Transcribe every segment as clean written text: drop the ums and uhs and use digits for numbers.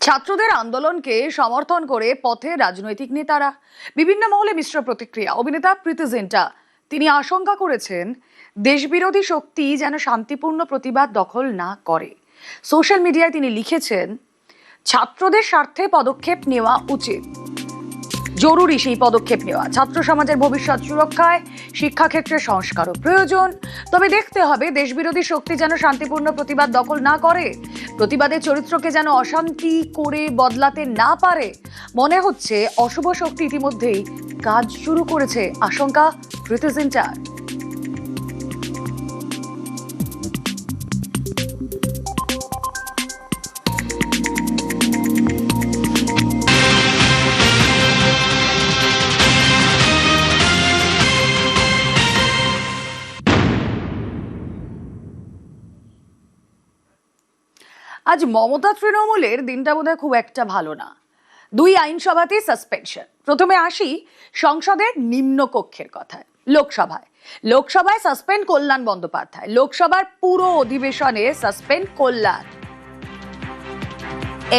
ছাত্রদের আন্দোলনকে সমর্থন করে পথে রাজনৈতিক নেতারা, বিভিন্ন মহলে মিশ্র প্রতিক্রিয়া। অভিনেতা প্রীতি জিন্টা তিনি আশঙ্কা করেছেন দেশবিরোধী শক্তি যেন শান্তিপূর্ণ প্রতিবাদ দখল না করে। সোশ্যাল মিডিয়ায় তিনি লিখেছেন, ছাত্রদের স্বার্থে পদক্ষেপ নেওয়া উচিত, জরুরি সেই পদক্ষেপ নেওয়া। ছাত্র সমাজের ভবিষ্যৎ সুরক্ষায় শিক্ষাক্ষেত্রে সংস্কারও প্রয়োজন, তবে দেখতে হবে দেশবিরোধী শক্তি যেন শান্তিপূর্ণ প্রতিবাদ দখল না করে, প্রতিবাদের চরিত্রকে যেন অশান্তি করে বদলাতে না পারে। মনে হচ্ছে অশুভ শক্তি ইতিমধ্যেই কাজ শুরু করেছে, আশঙ্কা প্রীতি জিন্টার। আজ মমতা তৃণমূলের দিনটা বোধহয় খুব একটা ভালো না। দুই আইনসভাতেই সাসপেনশন। প্রথমে আসি সংসদের নিম্নকক্ষের কথায়। লোকসভায় সাসপেন্ড কল্যাণ বন্দ্যোপাধ্যায়, লোকসভার পুরো অধিবেশনে সাসপেন্ড কল্যাণ।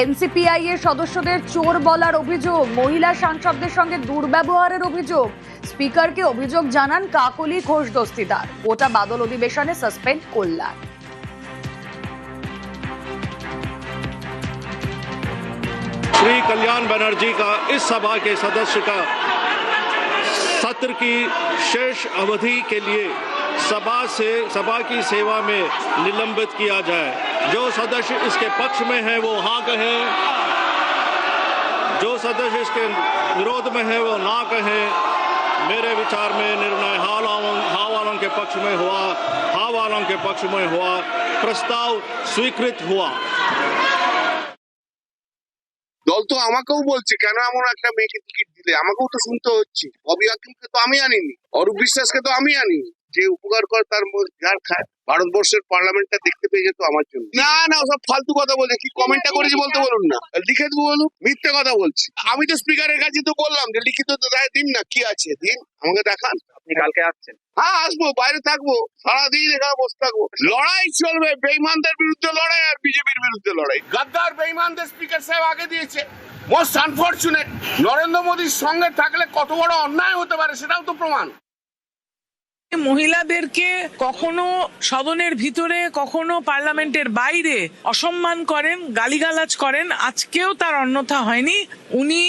এনসিপিআই এর সদস্যদের চোর বলার অভিযোগ, মহিলা সাংসদদের সঙ্গে দুর্ব্যবহারের অভিযোগ, স্পিকারকে অভিযোগ জানান কাকলি ঘোষ দস্তিদার। গোটা বাদল অধিবেশনে সাসপেন্ড কল্যাণ। श्री कल्याण बनर्जी का इस सभा के सदस्य का सत्र की शेष अवधि के लिए सभा की सेवा में निलंबित किया जाए। जो सदस्य इसके पक्ष में है वो हाँ कहें, जो सदस्य इसके विरोध में है वो ना कहें। मेरे विचार में निर्णय हाँ वालों के पक्ष में हुआ, हाँ वालों के पक्ष में हुआ, प्रस्ताव स्वीकृत हुआ। দল তো আমাকেও বলছে কেন এমন একটা মেয়েকে টিকিট দিলে, আমাকেও তো শুনতে হচ্ছে। ববি হাকিমকে তো আমি আনিনি, অরূপ বিশ্বাসকে তো আমি আনিনি। যে উপকার করে তার যার খায়। ভারতবর্ষের পার্লামেন্টটা দেখতে পেয়ে যেত আমার জন্য। না না, ওসব ফালতু কথা বলছে। কি কমেন্টটা করেছি বলতে বলুন না, লিখে দেবো বলুন। মিথ্যে কথা বলছি। আমি তো স্পিকারের কাছে তো বললাম যে লিখিত তো রায় দিন না, কি আছে দিন, আমাকে দেখান। আপনি কালকে আসছেন? হ্যাঁ আসবো, বাইরে থাকবো, সারাদিন এখানে বসে থাকবো। লড়াই চলবে, বেঈমানদের বিরুদ্ধে লড়াই আর বিজেপির বিরুদ্ধে লড়াই। গাদ্দার বেঈমানদের স্পিকার সাহেব আগে দিয়েছে। মোস্ট আনফরচুনেট, নরেন্দ্র মোদীর সঙ্গে থাকলে কত বড় অন্যায় হতে পারে সেটাও তো প্রমাণ। মহিলাদেরকে কখনো সদনের ভিতরে কখনো পার্লামেন্টের বাইরে অসম্মান করেন, গালিগালাজ করেন। আজকেও তার অন্যথা হয়নি। উনি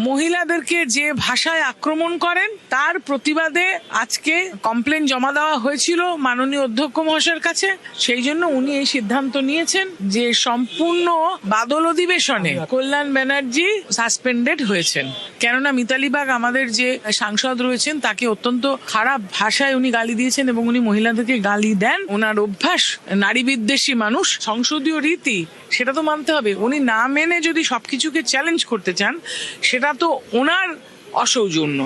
মহিলাদেরকে যে ভাষায় আক্রমণ করেন তার প্রতিবাদে আজকে কমপ্লেন জমা দেওয়া হয়েছিল মাননীয় অধ্যক্ষ মহাশয়ের কাছে। সেই জন্য উনি এই সিদ্ধান্ত নিয়েছেন যে সম্পূর্ণ বাদল অধিবেশনে কল্যাণ ব্যানার্জি সাসপেন্ডেড হয়েছেন। কেননা মিতালি বাগ আমাদের যে সাংসদ রয়েছেন তাকে অত্যন্ত খারাপ ভাষায় উনি গালি দিয়েছেন এবং উনি মহিলাদেরকে গালি দেন। ওনার অভ্যাস নারী বিদ্বেষী মানুষ। সংসদীয় রীতি সেটা তো মানতে হবে। উনি না মেনে যদি সবকিছুকে চ্যালেঞ্জ করতে চান সেটা তো ওনার অসৌজন্য।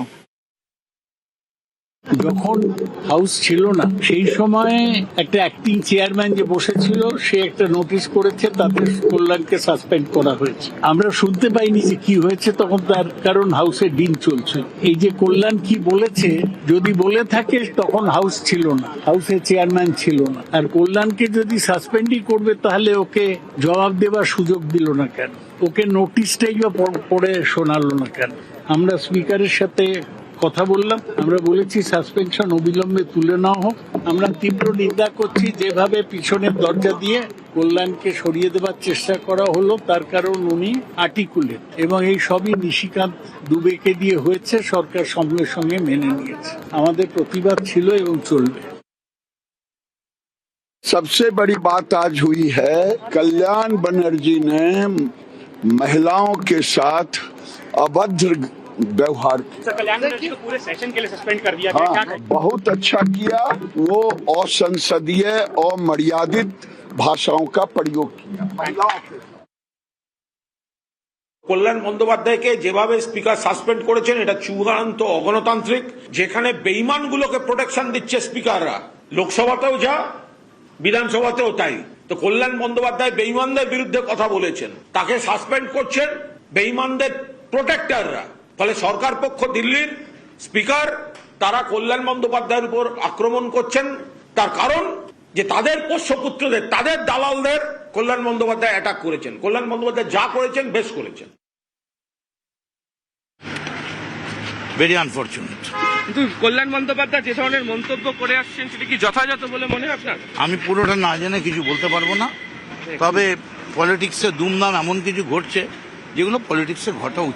যখন হাউস ছিল না সেই সময় একটা অ্যাক্টিং চেয়ারম্যান যে বসেছিল সে একটা নোটিশ করেছে, তাতে কল্যাণকে সাসপেন্ড করা হয়েছে। আমরা শুনতে পাইনি যে কি হয়েছে তখন, তার কারণ হাউসে ডিল চলছে। এই যে কল্যাণ কি বলেছে, যদি বলে থাকে তখন হাউস ছিল না, হাউসের চেয়ারম্যান ছিল না। আর কল্যাণকে যদি সাসপেন্ডই করবে তাহলে ওকে জবাব দেওয়ার সুযোগ দিল না কেন? ওকে নোটিশটাই বা পড়ে শোনালো না কেন? আমরা স্পিকারের সাথে কথা বললাম, আমরা বলেছি সাসপেনশন অবিলম্বে তুলে নেওয়া হোক। আমরা তীব্র নিন্দা করছি যেভাবে পিছনের দরজা দিয়ে কল্যাণকে সরিয়ে দেওয়ার চেষ্টা করা হলো, তার কারণ উনি আর্টিকুলেট এবং এই সবই নিশিকান্ত দুবেকে দিয়ে হয়েছে। সরকার সঙ্গে সঙ্গে মেনে নিয়েছে। আমাদের প্রতিবাদ ছিল এবং চলবে। सबसे बड़ी बात आज हुई है, कल्याण बनर्जी ने महिलाओं के साथ अभद्र व्यवहार किया। कल्याण बनर्जी को पूरे सेशन के लिए सस्पेंड कर दिया गया। हाँ, बहुत अच्छा किया। वो असंसदीय और मर्यादित भाषाओं का प्रयोग किया महिलाओं के। কল্যাণ বন্দ্যোপাধ্যায়কে যেভাবে স্পিকার সাসপেন্ড করেছেন এটা চূড়ান্ত অগণতান্ত্রিক। যেখানে বেঈমানগুলোকে প্রোটেকশন দিচ্ছে স্পিকাররা, লোকসভাতেও যা বিধানসভাতেও তাই। তো কল্যাণ বন্দ্যোপাধ্যায় বেঈমানদের বিরুদ্ধে কথা বলেছেন, তাকে সাসপেন্ড করছেন বেঈমানদের প্রোটেক্টররা। ফলে সরকার পক্ষ দিল্লির স্পিকার তারা কল্যাণ বন্দ্যোপাধ্যায়ের উপর আক্রমণ করছেন। তার কারণ যে তাদের পোষ্যপুত্রদের, তাদের দালালদের কল্যাণ বন্দ্যোপাধ্যায় অ্যাটাক করেছেন। কল্যাণ বন্দ্যোপাধ্যায় যা করেছেন বেশ করেছেন। Very unfortunate. কিন্তু কল্যাণ বন্দ্যোপাধ্যায় যে ধরনের মন্তব্য করে আসছেন সেটা কি যথাযথ বলে মনে হয় আপনার? আমি পুরোটা না জেনে কিছু বলতে পারবো না, তবে পলিটিক্সে দুমদাম এমন কিছু ঘটছে যেগুলো পলিটিক্সে ঘটা উচিত।